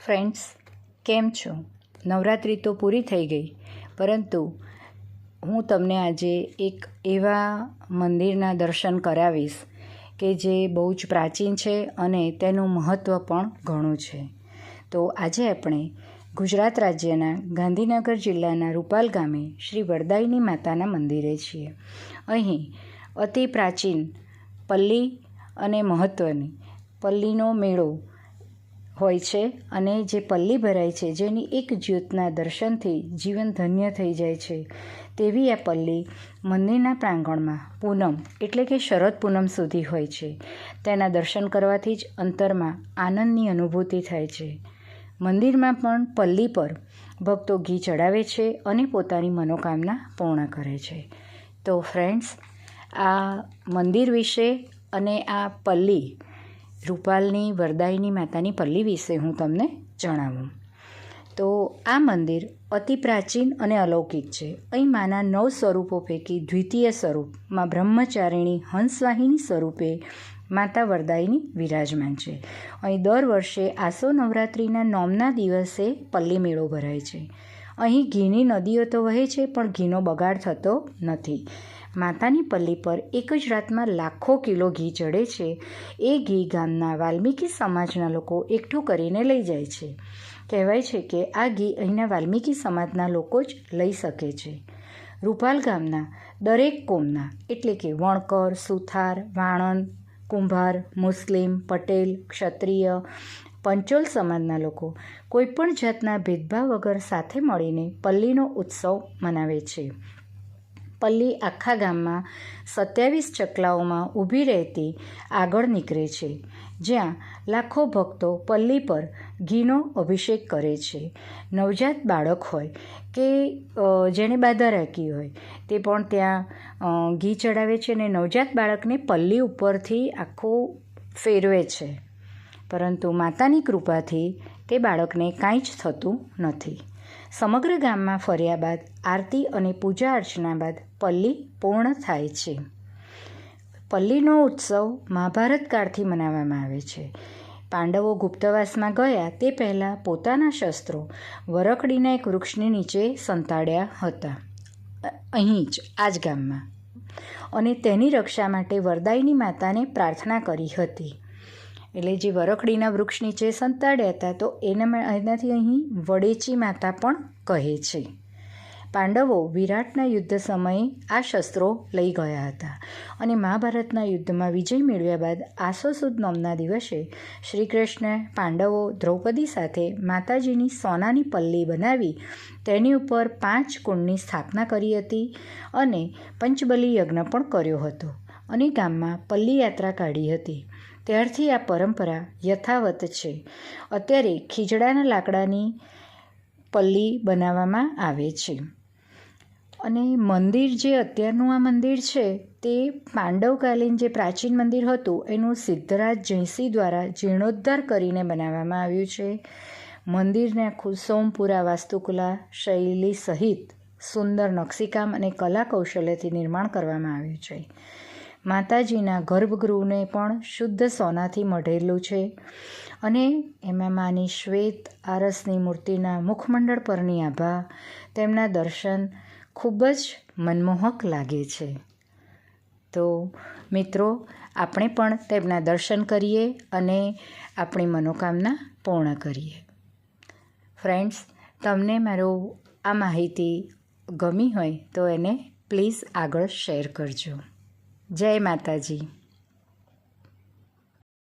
Friends, કેમ છો? નવરાત્રિ તો પૂરી થઈ ગઈ, પરંતુ હું તમને આજે એક એવા મંદિરના દર્શન કરાવીશ કે જે બહુ જ પ્રાચીન છે અને તેનું મહત્ત્વ પણ ઘણું છે. તો આજે આપણે ગુજરાત રાજ્યના ગાંધીનગર જિલ્લાના રૂપાલ ગામે શ્રી વરદાયિની માતાના મંદિરે છીએ. અહીં અતિ પ્રાચીન પલ્લી અને મહત્ત્વની પલ્લીનો મેળો હોય છે અને જે પલ્લી ભરાય છે, જેની એક જ્યોતના દર્શનથી જીવન ધન્ય થઈ જાય છે, તેવી આ પલ્લી મંદિરના પ્રાંગણમાં પૂનમ એટલે કે શરદ પૂનમ સુધી હોય છે. તેના દર્શન કરવાથી જ અંતરમાં આનંદની અનુભૂતિ થાય છે. મંદિરમાં પણ પલ્લી પર ભક્તો ઘી ચડાવે છે અને પોતાની મનોકામના પૂર્ણ કરે છે. તો ફ્રેન્ડ્સ, આ મંદિર વિશે અને આ પલ્લી રૂપાલની વરદાયિની માતાની પલ્લી વિશે હું તમને જણાવું. તો આ મંદિર અતિ પ્રાચીન અને અલૌકિક છે. અહીં માના 9 સ્વરૂપો પૈકી દ્વિતીય સ્વરૂપમાં બ્રહ્મચારિણી હંસવાહિની સ્વરૂપે માતા વરદાયિની વિરાજમાન છે. અહીં દર વર્ષે આસો નવરાત્રિના 9મના દિવસે પલ્લી મેળો ભરાય છે. અહીં ઘીની નદીઓ તો વહે છે, પણ ઘીનો બગાડ થતો નથી. માતાની પલ્લી પર એક જ રાતમાં લાખો કિલો ઘી ચડે છે. એ ઘી ગામના વાલ્મીકી સમાજના લોકો એકઠું કરીને લઈ જાય છે. કહેવાય છે કે આ ઘી અહીંના વાલ્મીકી સમાજના લોકો જ લઈ શકે છે. રૂપાલ ગામના દરેક કોમના એટલે કે વણકર, સુથાર, વાણંદ, કુંભાર, મુસ્લિમ, પટેલ, ક્ષત્રિય, પંચોલ સમાજના લોકો કોઈપણ જાતના ભેદભાવ વગર સાથે મળીને પલ્લીનો ઉત્સવ મનાવે છે. પલ્લી આખા ગામમાં 27 ચકલાઓમાં ઊભી રહેતી આગળ નીકળે છે, જ્યાં લાખો ભક્તો પલ્લી પર ઘીનો અભિષેક કરે છે. નવજાત બાળક હોય કે જેણે બાધા રાખી હોય તે પણ ત્યાં ઘી ચડાવે છે અને નવજાત બાળકને પલ્લી ઉપરથી આખું ફેરવે છે. પરંતુ માતાની કૃપાથી તે બાળકને કાંઈ જ થતું નથી. સમગ્ર ગામમાં ફર્યા બાદ આરતી અને પૂજા અર્ચના બાદ પલ્લી પૂર્ણ થાય છે. પલ્લીનો ઉત્સવ મહાભારત કાળથી મનાવવામાં આવે છે. પાંડવો ગુપ્તવાસમાં ગયા તે પહેલાં પોતાના શસ્ત્રો વરખડીના એક વૃક્ષની નીચે સંતાડ્યા હતા, અહીં જ આ જ ગામમાં, અને તેની રક્ષા માટે વરદાયિની માતાને પ્રાર્થના કરી હતી. એટલે જે વરખડીના વૃક્ષ નીચે સંતાડ્યા હતા, તો એનાથી અહીં વડેચી માતા પણ કહે છે. પાંડવો વિરાટના યુદ્ધ સમયે આ શસ્ત્રો લઈ ગયા હતા અને મહાભારતના યુદ્ધમાં વિજય મેળવ્યા બાદ આસો સુદ 9મના દિવસે શ્રી કૃષ્ણ પાંડવો દ્રૌપદી સાથે માતાજીની સોનાની પલ્લી બનાવી તેની ઉપર 5 કુંડની સ્થાપના કરી હતી અને પંચબલી યજ્ઞ પણ કર્યો હતો અને ગામમાં પલ્લી યાત્રા કાઢી હતી. ત્યારથી આ પરંપરા યથાવત છે. અત્યારે ખીજડાના લાકડાની પલ્લી બનાવવામાં આવે છે. અને મંદિર જે અત્યારનું આ મંદિર છે તે પાંડવકાલીન જે પ્રાચીન મંદિર હતું એનું સિદ્ધરાજ જયસિંહ દ્વારા જીર્ણોદ્ધાર કરીને બનાવવામાં આવ્યું છે. મંદિરને આખું સોમપુરા વાસ્તુકલા શૈલી સહિત સુંદર નકશીકામ અને કલા કૌશલ્યથી નિર્માણ કરવામાં આવ્યું છે. માતાજીના ગર્ભગૃહને પણ શુદ્ધ સોનાથી મઢેલું છે અને એમાં માની શ્વેત આરસની મૂર્તિના મુખમંડળ પરની આભા, તેમના દર્શન ખૂબ જ મનમોહક લાગે છે. તો મિત્રો, આપણે પણ તેમના દર્શન કરીએ અને આપણી મનોકામના પૂર્ણ કરીએ. ફ્રેન્ડ્સ, તમને મારો આ માહિતી ગમી હોય તો એને પ્લીઝ આગળ શેર કરજો. જય માતાજી.